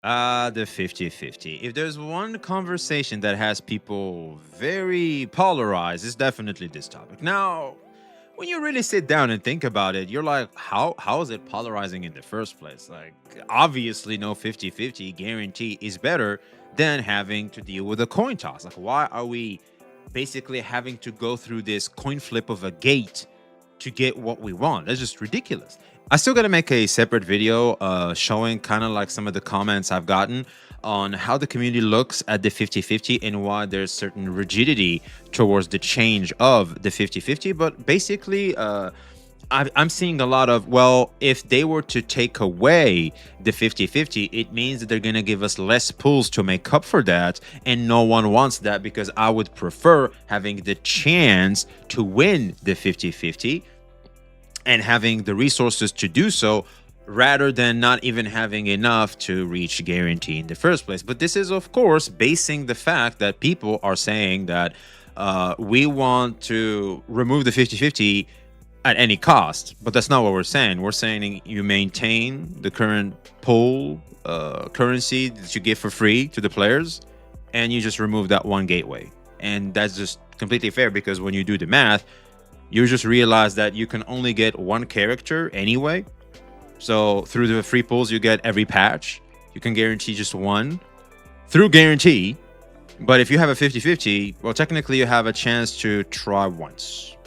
The 50-50. If there's one conversation that has people very polarized, it's definitely this topic. Now, when you really sit down and think about it, you're like, how is it polarizing in the first place? Like, obviously, no 50-50 guarantee is better than having to deal with a coin toss. Like, why are we basically having to go through this coin flip of a gate to get what we want? That's just ridiculous. I still got to make a separate video showing kind of like some of the comments I've gotten on how the community looks at the 50-50 and why there's certain rigidity towards the change of the 50-50. But basically, I'm seeing a lot of, well, if they were to take away the 50-50, it means that they're going to give us less pools to make up for that. And no one wants that, because I would prefer having the chance to win the 50-50 and having the resources to do so, rather than not even having enough to reach guarantee in the first place. But this is, of course, basing the fact that people are saying that we want to remove the 50-50 at any cost. But that's not what we're saying. We're saying you maintain the current pool currency that you give for free to the players, and you just remove that one gateway. And that's just completely fair, because when you do the math, you just realize that you can only get one character anyway. So through the free pools you get every patch, you can guarantee just one through guarantee. But if you have a 50-50, well, technically you have a chance to try once.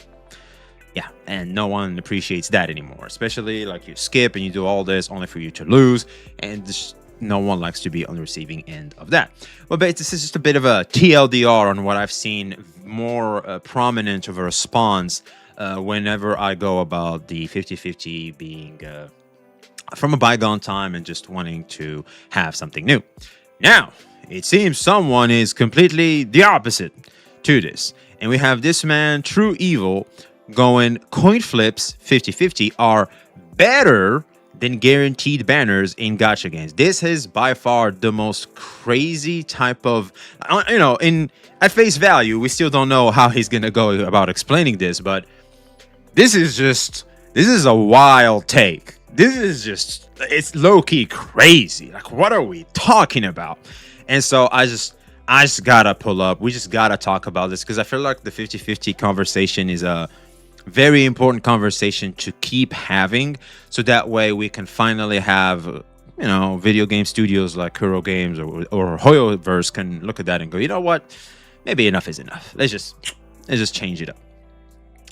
Yeah, and no one appreciates that anymore, especially like you skip and you do all this only for you to lose, and just no one likes to be on the receiving end of that. Well, but this is just a bit of a TLDR on what I've seen more prominent of a response whenever I go about the 50-50 being from a bygone time and just wanting to have something new. Now, it seems someone is completely the opposite to this. And we have this man, True Evil, going coin flips 50-50 are better than guaranteed banners in gacha games. This is by far the most crazy type of, at face value, we still don't know how he's gonna go about explaining this, but this is a wild take. This is just, it's low-key crazy. Like, what are we talking about? And so I just gotta pull up. We just gotta talk about this, because I feel like the 50-50 conversation is a very important conversation to keep having, so that way we can finally have, video game studios like Kuro Games or Hoyoverse can look at that and go, you know what, maybe enough is enough. Let's just change it up.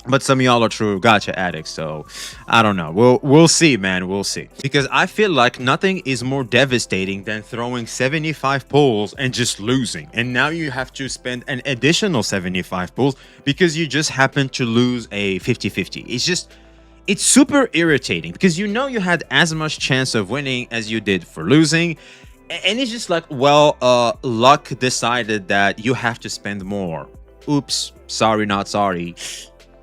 But some of y'all are true gacha addicts, so I don't know. We'll see, man. We'll see. Because I feel like nothing is more devastating than throwing 75 pulls and just losing. And now you have to spend an additional 75 pulls because you just happen to lose a 50-50. It's super irritating, because you had as much chance of winning as you did for losing. And it's just like, well, luck decided that you have to spend more. Oops, sorry, not sorry.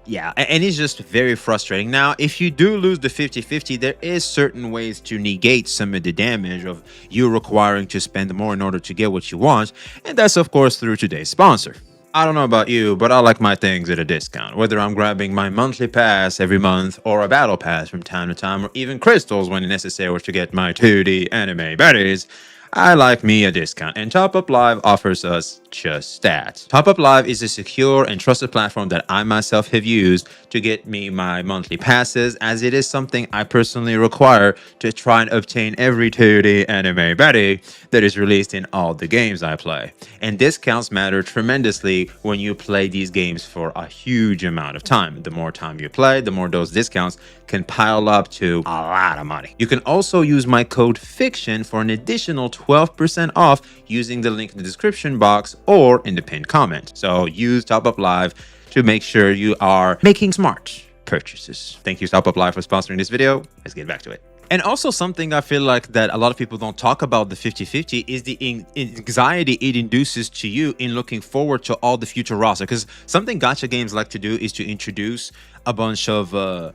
Yeah, and it's just very frustrating. Now, if you do lose the 50-50, there is certain ways to negate some of the damage of you requiring to spend more in order to get what you want. And that's, of course, through today's sponsor. I don't know about you, but I like my things at a discount. Whether I'm grabbing my monthly pass every month, or a battle pass from time to time, or even crystals when necessary to get my 2D anime baddies, I like me a discount, and Top Up Live offers us just that. Top Up Live is a secure and trusted platform that I myself have used to get me my monthly passes, as it is something I personally require to try and obtain every 2D anime baddie that is released in all the games I play. And discounts matter tremendously when you play these games for a huge amount of time. The more time you play, the more those discounts can pile up to a lot of money. You can also use my code FICTION for an additional 12% off using the link in the description box or in the pinned comment. So use Top Up Live to make sure you are making smart purchases. Thank you, Top Up Live, for sponsoring this video. Let's get back to it. And also, something I feel like that a lot of people don't talk about the 50-50 is the anxiety it induces to you in looking forward to all the future roster. Because something gacha games like to do is to introduce a bunch of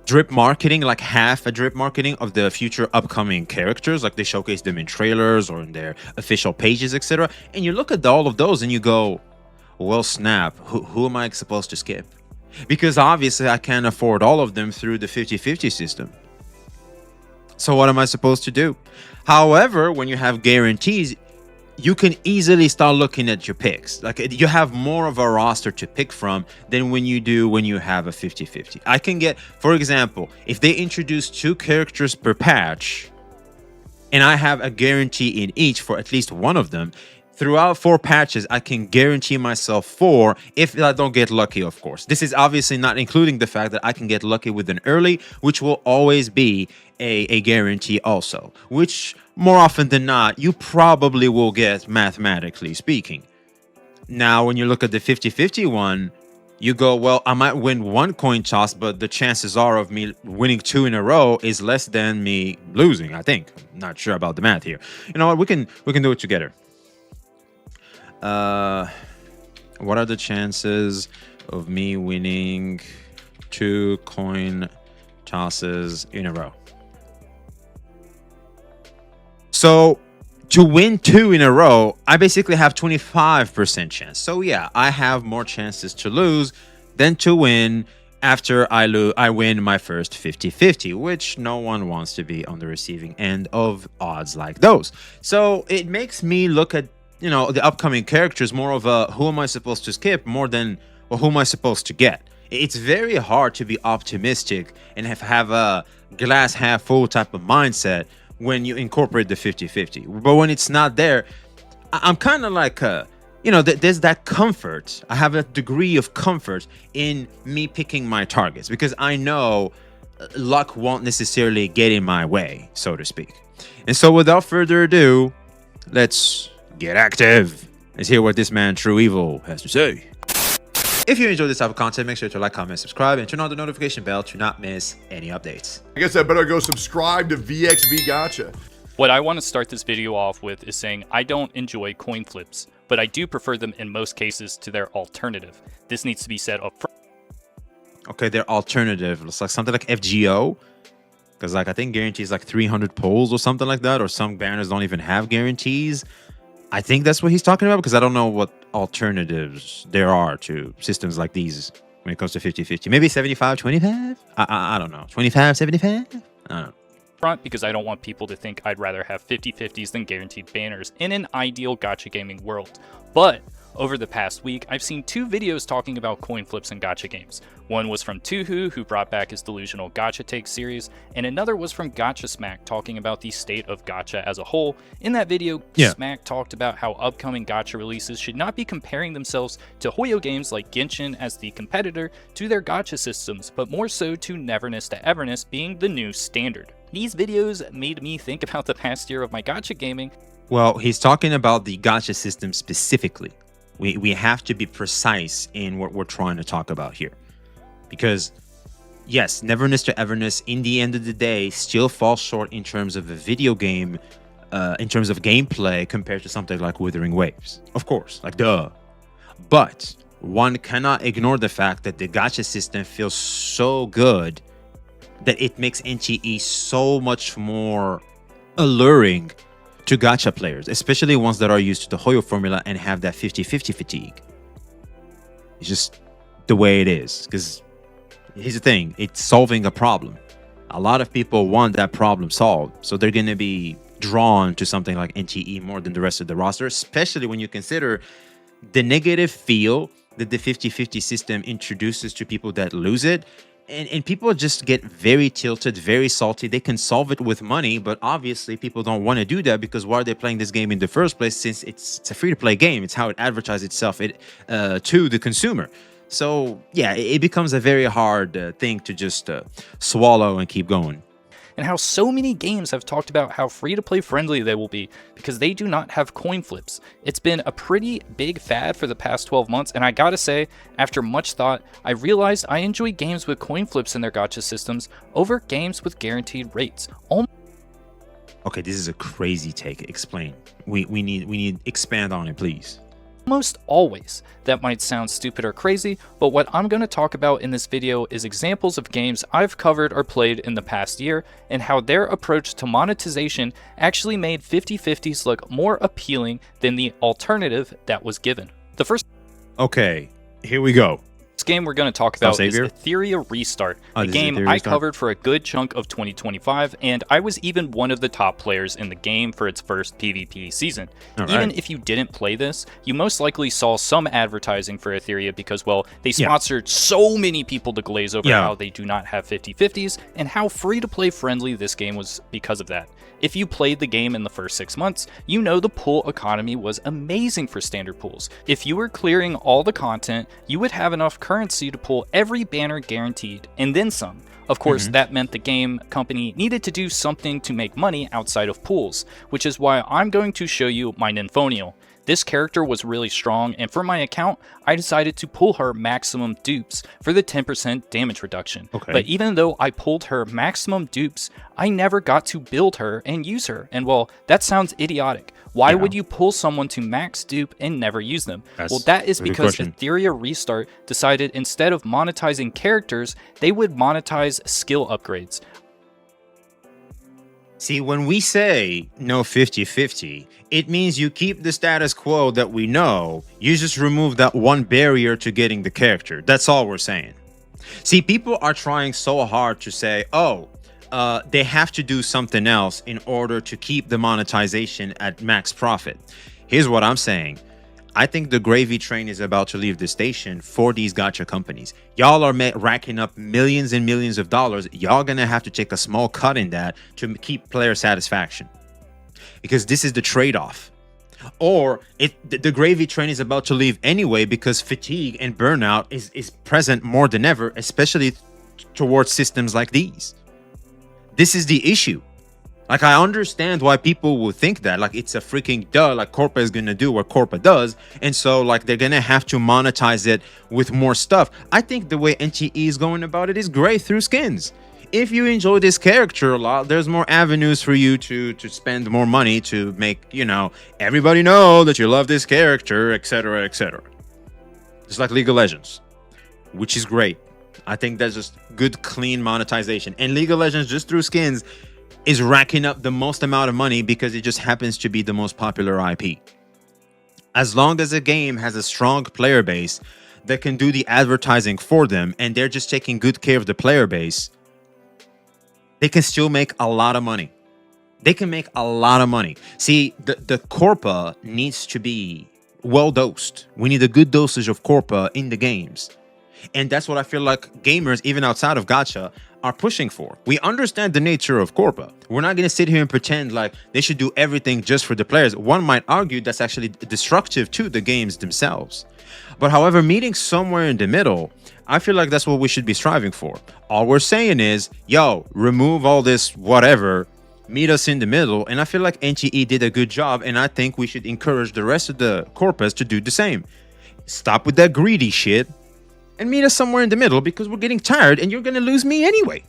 drip marketing, like half a drip marketing of the future upcoming characters. Like they showcase them in trailers or in their official pages, etc. And you look at all of those and you go, well, snap, who am I supposed to skip? Because obviously I can't afford all of them through the 50-50 system. So what am I supposed to do? However, when you have guarantees, you can easily start looking at your picks. Like, you have more of a roster to pick from than when you have a 50-50. I can get, for example, if they introduce 2 characters per patch and I have a guarantee in each for at least one of them, throughout 4 patches, I can guarantee myself 4 if I don't get lucky, of course. This is obviously not including the fact that I can get lucky with an early, which will always be a guarantee also, which more often than not, you probably will get, mathematically speaking. Now, when you look at the 50-50 one, you go, well, I might win 1 coin toss, but the chances are of me winning 2 in a row is less than me losing, I think. I'm not sure about the math here. You know what? We can do it together. What are the chances of me winning 2 coin tosses in a row? So to win 2 in a row, I basically have 25% chance. So yeah, I have more chances to lose than to win after I win my first 50-50, which no one wants to be on the receiving end of odds like those. So it makes me look at, you know, the upcoming characters more of a who am I supposed to skip more than, well, who am I supposed to get? It's very hard to be optimistic and have a glass half full type of mindset when you incorporate the 50-50. But when it's not there, I'm kind of like, you know, there's that comfort. I have a degree of comfort in me picking my targets because I know luck won't necessarily get in my way, so to speak. And so without further ado, let's get active. Let's hear what this man True Evil has to say. If you enjoy this type of content, make sure to like, comment, subscribe, and turn on the notification bell to not miss any updates. I guess I better go subscribe to VXV Gacha. What I want to start this video off with is saying I don't enjoy coin flips, but I do prefer them in most cases to their alternative. This needs to be said up front. Okay, their alternative. It's like something like FGO. Because like I think guarantees like 300 pulls or something like that, or some banners don't even have guarantees. I think that's what he's talking about because I don't know what alternatives there are to systems like these when it comes to 50-50. Maybe 75-25? I don't know. 25-75? I don't know. Front because I don't want people to think I'd rather have 50-50s than guaranteed banners in an ideal gacha gaming world. But over the past week, I've seen 2 videos talking about coin flips and gacha games. One was from Tuhu, who brought back his delusional gacha take series, and another was from Gacha Smack talking about the state of gacha as a whole. In that video, Smack talked about how upcoming gacha releases should not be comparing themselves to Hoyo games like Genshin as the competitor to their gacha systems, but more so to Neverness to Everness being the new standard. These videos made me think about the past year of my gacha gaming. Well, he's talking about the gacha system specifically. We have to be precise in what we're trying to talk about here. Because, yes, Neverness to Everness, in the end of the day, still falls short in terms of a video game, in terms of gameplay, compared to something like Withering Waves. Of course, like duh. But one cannot ignore the fact that the gacha system feels so good that it makes NTE so much more alluring to gacha players, especially ones that are used to the Hoyo formula and have that 50-50 fatigue. It's just the way it is. Because here's the thing, it's solving a problem. A lot of people want that problem solved, so they're going to be drawn to something like NTE more than the rest of the roster, especially when you consider the negative feel that the 50-50 system introduces to people that lose it. And people just get very tilted, very salty. They can solve it with money, but obviously people don't want to do that because why are they playing this game in the first place, since it's a free-to-play game? It's how it advertises itself to the consumer. So, yeah, it becomes a very hard thing to just swallow and keep going. And how so many games have talked about how free-to-play friendly they will be because they do not have coin flips. It's been a pretty big fad for the past 12 months, and I gotta say, after much thought, I realized I enjoy games with coin flips in their gacha systems over games with guaranteed rates. Okay, this is a crazy take. Explain. We need expand on it, please. Almost always. That might sound stupid or crazy, but what I'm going to talk about in this video is examples of games I've covered or played in the past year and how their approach to monetization actually made 50-50s look more appealing than the alternative that was given. The first... Okay, here we go. Next game we're going to talk about is Savior? Ethereia Restart, Oh, a this is game Ethereia I Restart? covered for a good chunk of 2025, and I was even one of the top players in the game for its first PvP season. All Even right. if you didn't play this, you most likely saw some advertising for Ethereia because, well, they sponsored so many people to glaze over how they do not have 50/50s and how free-to-play friendly this game was because of that. If you played the game in the first 6 months, you know the pool economy was amazing for standard pools. If you were clearing all the content, you would have enough currency to pull every banner guaranteed, and then some. Of course, that meant the game company needed to do something to make money outside of pools, which is why I'm going to show you my Nymphonial. This character was really strong, and for my account, I decided to pull her maximum dupes for the 10% damage reduction. But even though I pulled her maximum dupes, I never got to build her and use her. And well, that sounds idiotic. Why would you pull someone to max dupe and never use them? Well, that is because Ethereia Restart decided instead of monetizing characters, they would monetize skill upgrades. See, when we say no 50/50, it means you keep the status quo that we know, you just remove that one barrier to getting the character. That's all we're saying. See, people are trying so hard to say, oh, they have to do something else in order to keep the monetization at max profit. Here's what I'm saying. I think the gravy train is about to leave the station for these gacha companies. Y'all are racking up millions and millions of dollars. Y'all gonna have to take a small cut in that to keep player satisfaction, because this is the trade-off. Or the gravy train is about to leave anyway because fatigue and burnout is present more than ever, especially towards systems like these. This is the issue. Like, I understand why people will think that, like, it's a freaking duh, like Corpa is gonna do what Corpa does, and so like they're gonna have to monetize it with more stuff. I think the way NTE is going about it is great through skins. If you enjoy this character a lot, there's more avenues for you to spend more money to make, you know, everybody know that you love this character, etc., etc. Just like League of Legends, which is great. I think that's just good, clean monetization. And League of Legends, just through skins, is racking up the most amount of money because it just happens to be the most popular IP. As long as a game has a strong player base that can do the advertising for them, and they're just taking good care of the player base, they can still make a lot of money. They can make a lot of money. See, the Corpa needs to be well dosed. We need a good dosage of Corpa in the games. And that's what I feel like gamers, even outside of gacha, are pushing for. We understand the nature of Corpa. We're not going to sit here and pretend like they should do everything just for the players. One might argue that's actually destructive to the games themselves. But however, meeting somewhere in the middle, I feel like that's what we should be striving for. All we're saying is, yo, remove all this whatever, meet us in the middle. And I feel like NTE did a good job, and I think we should encourage the rest of the Corpas to do the same. Stop with that greedy shit and meet us somewhere in the middle, because we're getting tired and you're going to lose me anyway.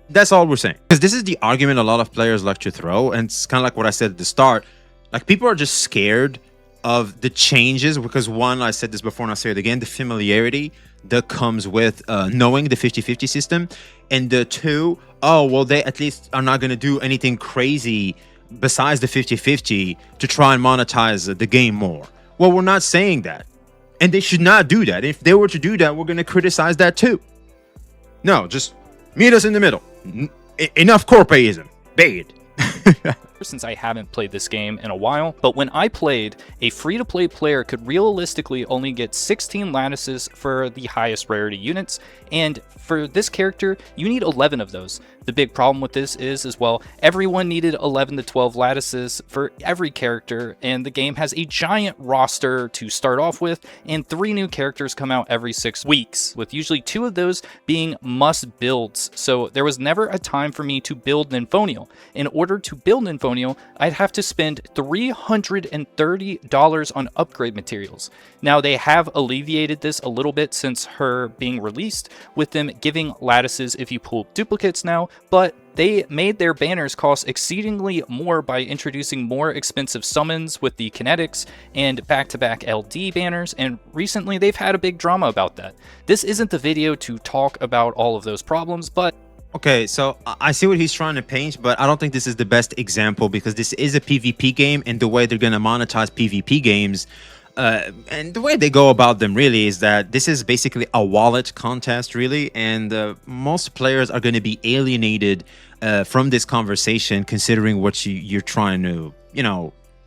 That's all we're saying. Because this is the argument a lot of players like to throw, and it's kind of like what I said at the start. Like, people are just scared of the changes because, one, I said this before and I'll say it again, the familiarity that comes with knowing the 50/50 system. And the two, oh, well, they at least are not going to do anything crazy besides the 50/50 to try and monetize the game more. Well, we're not saying that. And they should not do that. If they were to do that, we're going to criticize that too. No, just meet us in the middle. Enough corpaism. Bad. Since I haven't played this game in a while, but when I played, a free-to-play player could realistically only get 16 lattices for the highest rarity units, and for this character, you need 11 of those. The big problem with this is, as well, everyone needed 11 to 12 lattices for every character, and the game has a giant roster to start off with, and 3 new characters come out every 6 weeks, with usually 2 of those being must builds, so there was never a time for me to build Nymphonial. In order to build Nymphonial, I'd have to spend $330 on upgrade materials. Now, they have alleviated this a little bit since her being released, with them giving lattices if you pull duplicates now, but they made their banners cost exceedingly more by introducing more expensive summons with the kinetics and back-to-back LD banners, and recently they've had a big drama about that. This isn't the video to talk about all of those problems, but Okay, so I see what he's trying to paint, but I don't think this is the best example because this is a PvP game, and the way they're going to monetize PvP games, And the way they go about them really is that this is basically a wallet contest, really, and most players are going to be alienated from this conversation, considering what you're trying to,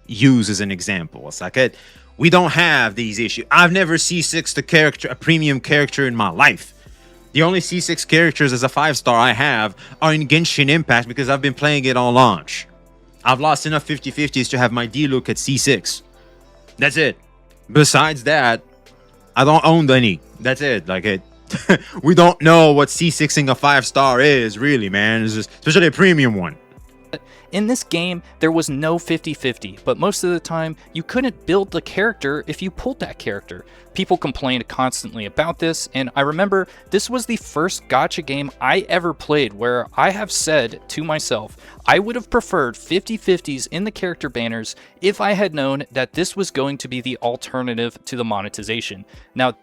use as an example. It's like we don't have these issues. I've never C6'd a premium character in my life. The only C6 characters as a 5-star I have are in Genshin Impact because I've been playing it on launch. I've lost enough 50-50s to have my D look at C6. That's it. Besides that, I don't own any. That's it. We don't know what C6ing a 5-star is, really, man. It's just, especially a premium one. In this game, there was no 50-50, but most of the time, you couldn't build the character if you pulled that character. People complained constantly about this, and I remember this was the first gacha game I ever played where I have said to myself, I would have preferred 50-50s in the character banners if I had known that this was going to be the alternative to the monetization. Now,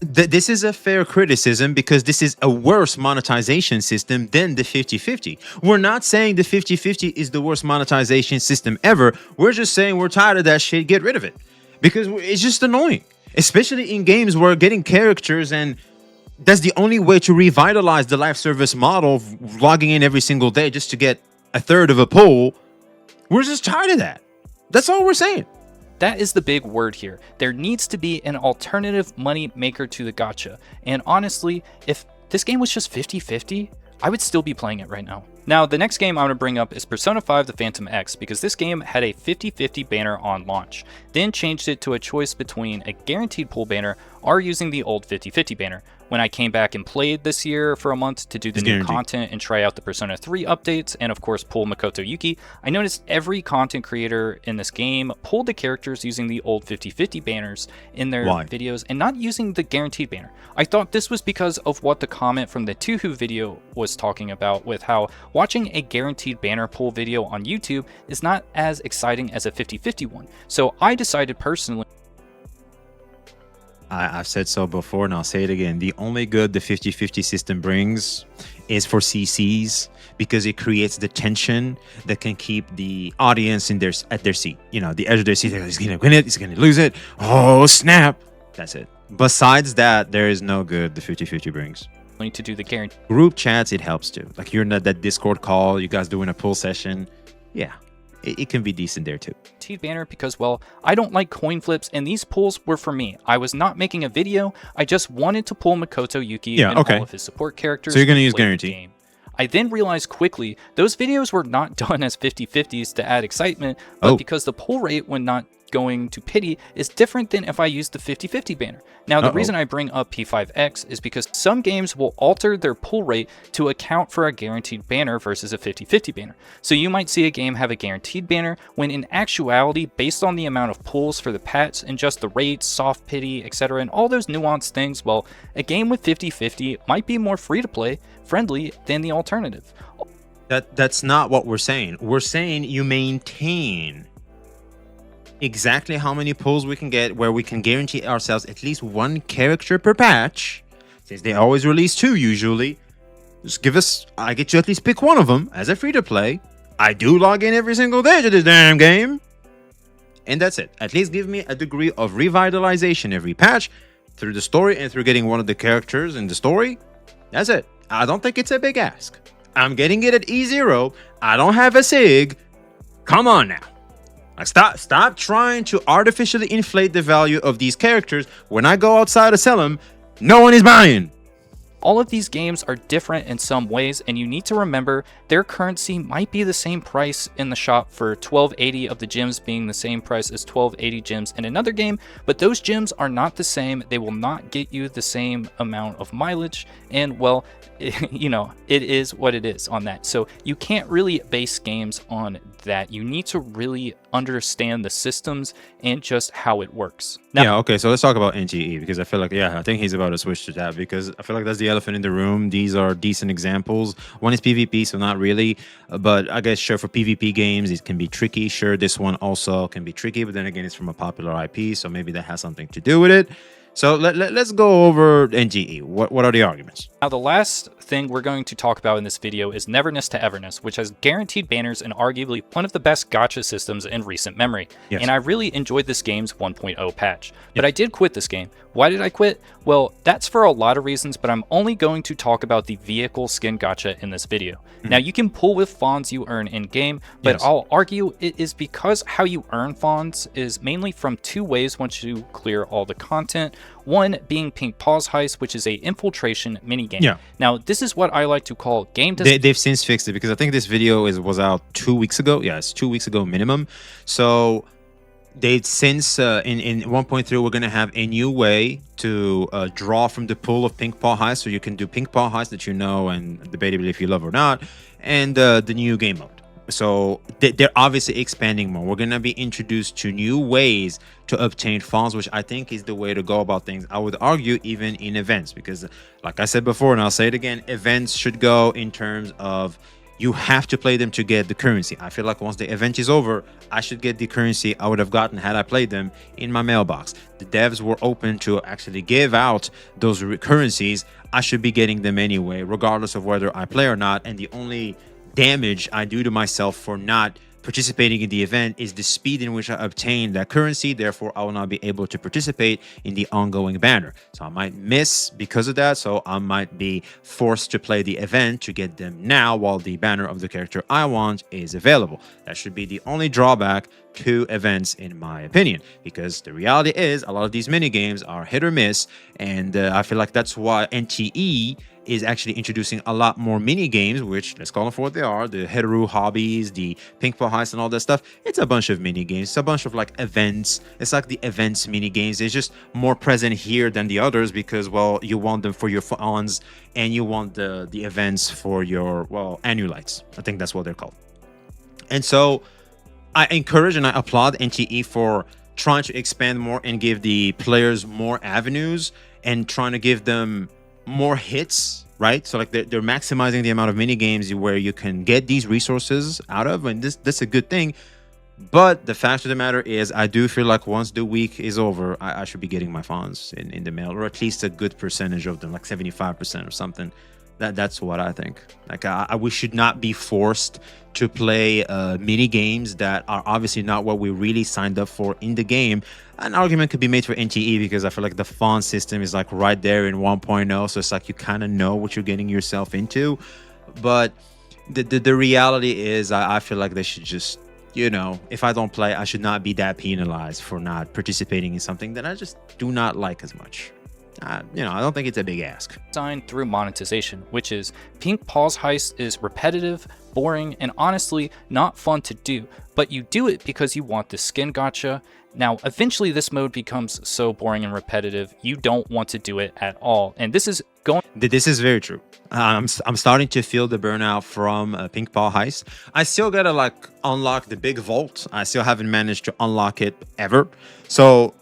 this is a fair criticism because this is a worse monetization system than the 50-50. We're not saying the 50-50 is the worst monetization system ever. We're just saying we're tired of that shit. Get rid of it because it's just annoying, especially in games where getting characters, and that's the only way to revitalize the live service model, logging in every single day just to get a third of a pull. We're just tired of that. That's all we're saying. That is the big word here. There needs to be an alternative money maker to the gacha. And honestly, if this game was just 50-50, I would still be playing it right now. Now, the next game I'm going to bring up is Persona 5 The Phantom X, because this game had a 50-50 banner on launch, then changed it to a choice between a guaranteed pull banner or using the old 50-50 banner. When I came back and played this year for a month to do the new content and try out the Persona 3 updates and of course pull Makoto Yuki, I noticed every content creator in this game pulled the characters using the old 50-50 banners in their videos and not using the guaranteed banner. I thought this was because of what the comment from the Tuhu video was talking about, with how watching a guaranteed banner pull video on YouTube is not as exciting as a 50-50 one. So I decided personally, I've said so before and I'll say it again. The only good the 50-50 system brings is for CCs, because it creates the tension that can keep the audience at their seat. The edge of their seat. He's going to win it. He's going to lose it. Oh, snap. That's it. Besides that, there is no good the 50-50 brings. to do the guarantee. Group chats, it helps too. Like you're in that Discord call, you guys doing a pull session. Yeah, it can be decent there too. Banner, because, well, I don't like coin flips, and these pulls were for me. I was not making a video. I just wanted to pull Makoto Yuki and all of his support characters. So you're going to use guarantee. I then realized quickly those videos were not done as 50-50s to add excitement, but because the pull rate when not going to pity is different than if I used the 50-50 banner. Now, the reason I bring up P5X is because some games will alter their pull rate to account for a guaranteed banner versus a 50-50 banner. So you might see a game have a guaranteed banner when in actuality, based on the amount of pulls for the pets and just the rates, soft pity, etc., and all those nuanced things, well, a game with 50-50 might be more free-to-play friendly than the alternative. That's not what we're saying. We're saying you maintain exactly how many pulls we can get, where we can guarantee ourselves at least one character per patch, since they always release 2 usually. Just I get you at least pick one of them as a free-to-play. I do log in every single day to this damn game, and that's it. At least give me a degree of revitalization every patch through the story and through getting one of the characters in the story. That's it. I don't think it's a big ask. I'm getting it at E0. I don't have a SIG. Come on now. Stop trying to artificially inflate the value of these characters. When I go outside to sell them, no one is buying. All of these games are different in some ways, and you need to remember their currency might be the same price in the shop for 1280 of the gems being the same price as 1280 gems in another game, but those gems are not the same. They will not get you the same amount of mileage, and well, you know, it is what it is on that. So you can't really base games on that. You need to really understand the systems and just how it works. Now, okay, so let's talk about NGE, because I feel like, I think he's about to switch to that, because I feel like that's the elephant in the room. These are decent examples. One is PvP, so not really, but I guess sure, for PvP games it can be tricky. Sure, this one also can be tricky, but then again, it's from a popular IP, so maybe that has something to do with it. So let's go over NGE. What are the arguments? Now, the last thing we're going to talk about in this video is Neverness to Everness, which has guaranteed banners and arguably one of the best gacha systems in recent memory. Yes. And I really enjoyed this game's 1.0 patch. But I did quit this game. Why did I quit? Well, that's for a lot of reasons, but I'm only going to talk about the vehicle skin gacha in this video. Now, you can pull with fawns you earn in-game, but Yes. I'll argue it is because how you earn fawns is mainly from two ways once you clear all the content. One being Pink Paws Heist, which is a infiltration minigame. Yeah. Now, this is what I like to call game design. They've since fixed it because I think this video was out 2 weeks ago. Yeah, it's 2 weeks ago minimum. So they've since in 1.3 we're gonna have a new way to draw from the pool of Pink Paw Heist, so you can do Pink Paw Heist that you know and debatably if you love or not, and the new game mode. So they're obviously expanding more. We're gonna be introduced to new ways to obtain funds, which I think is the way to go about things. I would argue even in events, because like I said before, and I'll say it again, events should go in terms of you have to play them to get the currency. I feel like once the event is over, I should get the currency I would have gotten had I played them in my mailbox. The devs were open to actually give out those currencies. I should be getting them anyway, regardless of whether I play or not. And the only damage I do to myself for not participating in the event is the speed in which I obtain that currency. Therefore, I will not be able to participate in the ongoing banner. So I might miss because of that. So I might be forced to play the event to get them now while the banner of the character I want is available. That should be the only drawback to events in my opinion, because the reality is a lot of these mini games are hit or miss, and I feel like that's why NTE is actually introducing a lot more mini games, which let's call them for what they are, the Heteru hobbies, the Pink Paw Heist and all that stuff. It's a bunch of mini games. It's a bunch of like events. It's like the events mini games. It's just more present here than the others because, well, you want them for your fawns and you want the events for your, well, annulites. I think that's what they're called. And so I encourage and I applaud NTE for trying to expand more and give the players more avenues and trying to give them more hits, right? So like they're maximizing the amount of mini games where you can get these resources out of, and that's a good thing. But the fact of the matter is, I do feel like once the week is over, I should be getting my funds in the mail, or at least a good percentage of them, like 75% or something. That's what I think. Like we should not be forced to play mini games that are obviously not what we really signed up for in the game. An argument could be made for NTE because I feel like the font system is like right there in 1.0, so it's like you kind of know what you're getting yourself into. But the reality is, I feel like they should just, you know, if I don't play, I should not be that penalized for not participating in something that I just do not like as much. You know, I don't think it's a big ask. Designed through monetization, which is Pink Paws Heist is repetitive, boring, and honestly not fun to do, but you do it because you want the skin gacha. Now, eventually this mode becomes so boring and repetitive, you don't want to do it at all. And this is very true. I'm starting to feel the burnout from Pink Paw Heist. I still gotta like unlock the big vault. I still haven't managed to unlock it ever. So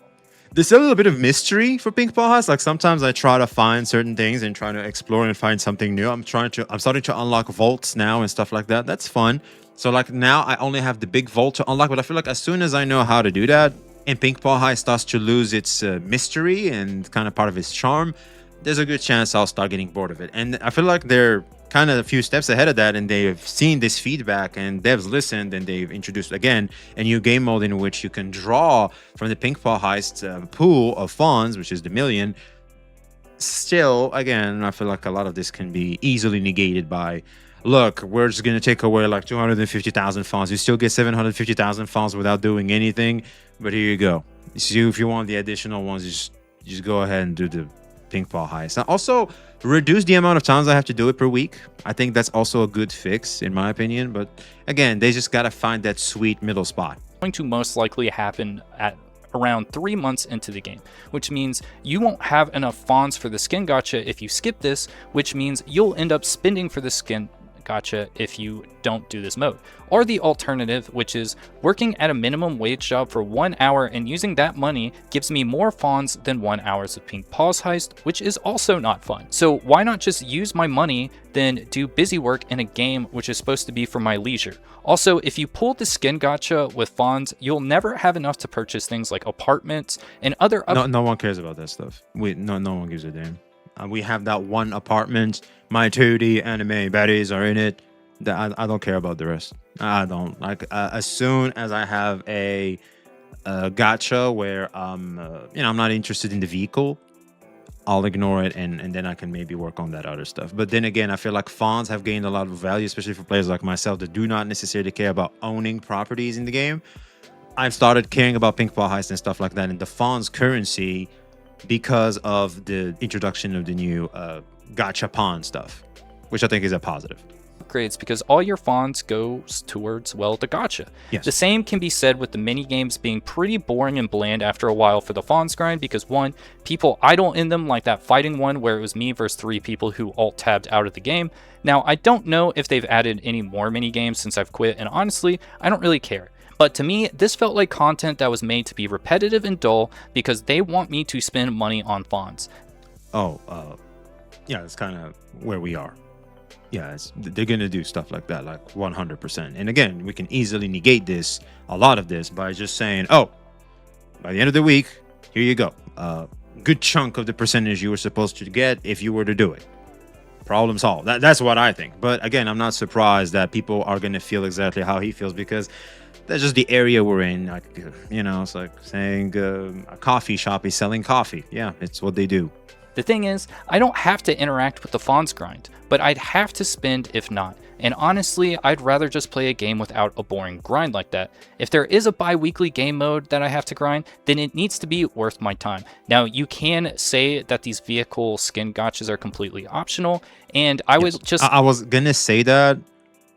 there's a little bit of mystery for Pink Paw Heist. Like sometimes I try to find certain things and try to explore and find something new. I'm starting to unlock vaults now and stuff like that. That's fun. So like now I only have the big vault to unlock, but I feel like as soon as I know how to do that and Pink Paw Heist starts to lose its mystery and kind of part of its charm, there's a good chance I'll start getting bored of it. And I feel like they're kind of a few steps ahead of that, and they've seen this feedback and devs listened, and they've introduced again a new game mode in which you can draw from the Pink Paw Heist pool of funds, which is the million. Still, again, I feel like a lot of this can be easily negated by, look, we're just going to take away like 250,000 funds. You still get 750,000 funds without doing anything, but here you go. So if you want the additional ones, just go ahead and do the Pink Paw Heist. Now, also reduce the amount of times I have to do it per week. I think that's also a good fix in my opinion, but again, they just got to find that sweet middle spot. Going to most likely happen at around 3 months into the game, which means you won't have enough funds for the skin gacha if you skip this, which means you'll end up spending for the skin gacha if you don't do this mode. Or the alternative, which is working at a minimum wage job for 1 hour and using that money gives me more fawns than 1 hour's of pink paws heist, which is also not fun. So why not just use my money then do busy work in a game which is supposed to be for my leisure? Also, if you pull the skin gacha with fawns, you'll never have enough to purchase things like apartments and other no one cares about that stuff. No one gives a damn. We have that one apartment. My 2D anime baddies are in it. I don't care about the rest. I don't like. As soon as I have a gacha where I'm not interested in the vehicle, I'll ignore it and then I can maybe work on that other stuff. But then again, I feel like fawns have gained a lot of value, especially for players like myself that do not necessarily care about owning properties in the game. I've started caring about pink paw heist and stuff like that, and the fawns currency because of the introduction of the new gacha pawn stuff, which I think is a positive. Upgrades because all your fawns goes towards, well, the gacha. Yes. The same can be said with the mini games being pretty boring and bland after a while for the fawns grind because one, people idle in them, like that fighting one where it was me versus 3 people who alt-tabbed out of the game. Now, I don't know if they've added any more mini games since I've quit, and honestly, I don't really care. But to me, this felt like content that was made to be repetitive and dull because they want me to spend money on fawns. Yeah, it's kind of where we are. Yeah, they're going to do stuff like that, like 100%. And again, we can easily negate a lot of this, by just saying, oh, by the end of the week, here you go. Good chunk of the percentage you were supposed to get if you were to do it. Problem solved. That's what I think. But again, I'm not surprised that people are going to feel exactly how he feels because that's just the area we're in. Like, it's like saying a coffee shop is selling coffee. Yeah, it's what they do. The thing is, I don't have to interact with the fawns grind, but I'd have to spend if not. And honestly, I'd rather just play a game without a boring grind like that. If there is a bi-weekly game mode that I have to grind, then it needs to be worth my time. Now, you can say that these vehicle skin gachas are completely optional, and I was gonna say that,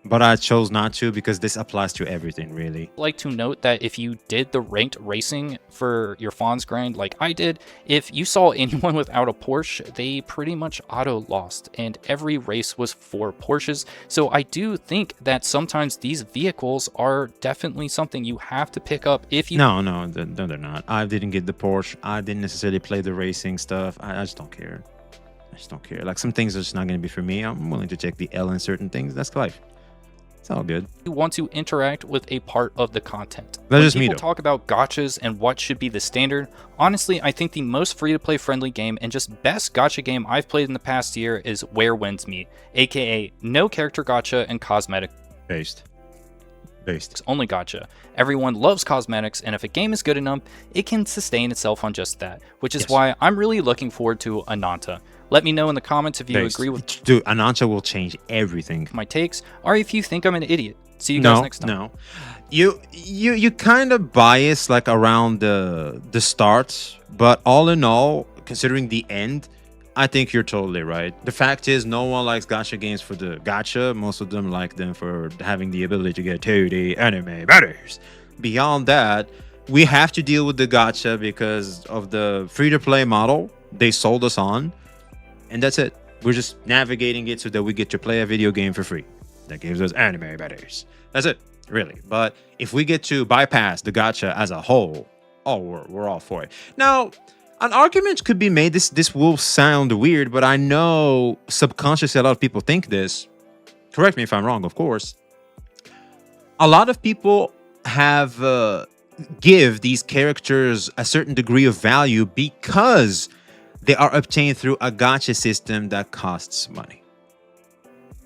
but I chose not to because this applies to everything, really. Like to note that if you did the ranked racing for your fawns grind like I did, if you saw anyone without a Porsche, they pretty much auto lost, and every race was 4 Porsches. So I do think that sometimes these vehicles are definitely something you have to pick up if you... No, they're not. I didn't get the Porsche. I didn't necessarily play the racing stuff. I just don't care. Like, some things are just not going to be for me. I'm willing to take the L in certain things. That's life. It's all good. You want to interact with a part of the content. That's just me. When people talk about gachas and what should be the standard, honestly, I think the most free-to-play friendly game and just best gacha game I've played in the past year is Where Winds Meet, aka no character gacha and cosmetic based. Only gacha. Everyone loves cosmetics, and if a game is good enough, it can sustain itself on just that, which is why I'm really looking forward to Ananta. Let me know in the comments if you agree with... Dude, Ananta will change everything. ...my takes, or if you think I'm an idiot. See you guys next time. No, you kind of bias like around the start, but all in all, considering the end, I think you're totally right. The fact is, no one likes gacha games for the gacha. Most of them like them for having the ability to get 2D anime batters. Beyond that, we have to deal with the gacha because of the free-to-play model they sold us on. And that's it. We're just navigating it so that we get to play a video game for free. That gives us anime batters. That's it, really. But if we get to bypass the gacha as a whole, we're all for it. Now, an argument could be made. This will sound weird, but I know subconsciously a lot of people think this. Correct me if I'm wrong, of course. A lot of people have give these characters a certain degree of value because they are obtained through a gacha system that costs money.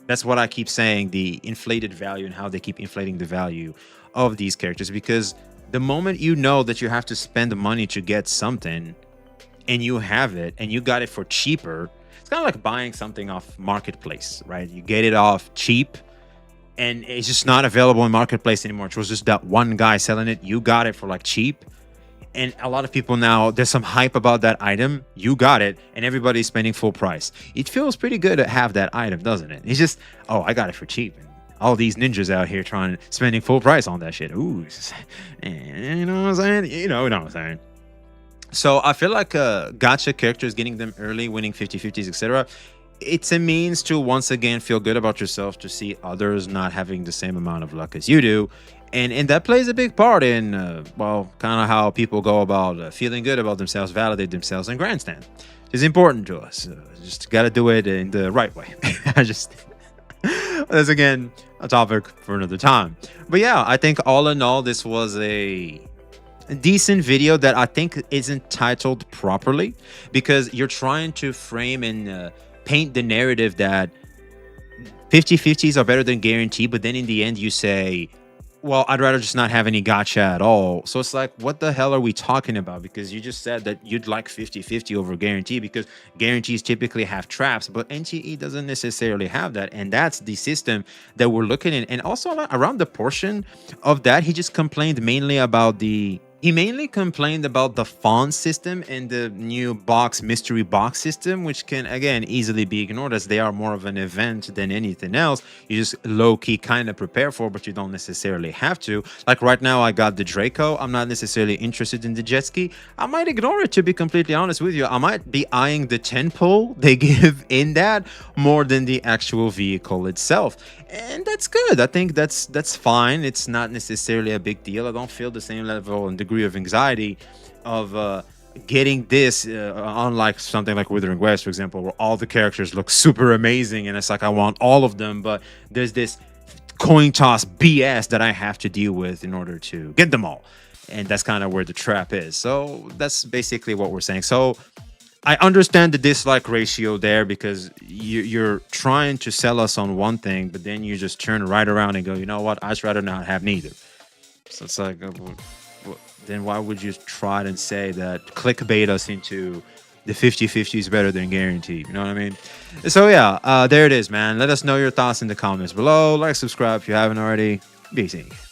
That's what I keep saying, the inflated value and how they keep inflating the value of these characters. Because the moment you know that you have to spend the money to get something and you have it and you got it for cheaper, it's kind of like buying something off Marketplace, right? You get it off cheap and it's just not available in Marketplace anymore. It was just that one guy selling it. You got it for like cheap. And a lot of people now, there's some hype about that item. You got it, and everybody's spending full price. It feels pretty good to have that item, doesn't it? It's just, oh, I got it for cheap. And all these ninjas out here spending full price on that shit. Ooh, you know what I'm saying? You know what I'm saying? So I feel like gacha characters, getting them early, winning 50-50s, etc., it's a means to once again feel good about yourself, to see others not having the same amount of luck as you do. And that plays a big part in, well, kind of how people go about feeling good about themselves, validate themselves, and grandstand. It's important to us. Just got to do it in the right way. That's again a topic for another time. But yeah, I think all in all, this was a decent video that I think isn't titled properly, because you're trying to frame and paint the narrative that 50/50s are better than guarantee, but then in the end you say, well, I'd rather just not have any gacha at all. So it's like, what the hell are we talking about? Because you just said that you'd like 50/50 over guarantee, because guarantees typically have traps, but NTE doesn't necessarily have that. And that's the system that we're looking at. And also around the portion of that, he just complained mainly about the font system and the new mystery box system, which can again easily be ignored, as they are more of an event than anything else. You just low-key kind of prepare for, but you don't necessarily have to. Like right now, I got the Draco. I'm not necessarily interested in the jet ski. I might ignore it, to be completely honest with you. I might be eyeing the 10 pull they give in that more than the actual vehicle itself. And that's good. I think that's fine. It's not necessarily a big deal. I don't feel the same level and degree of anxiety of getting this, unlike something like Withering West, for example, where all the characters look super amazing and it's like I want all of them, but there's this coin toss BS that I have to deal with in order to get them all. And that's kind of where the trap is. So that's basically what we're saying. So I understand the dislike ratio there, because you're trying to sell us on one thing, but then you just turn right around and go, you know what, I'd just rather not have neither. So it's like, then why would you try and say that clickbait us into the 50/50 is better than guaranteed? You know what I mean? So yeah, there it is, man. Let us know your thoughts in the comments below. Like, subscribe if you haven't already. Be safe.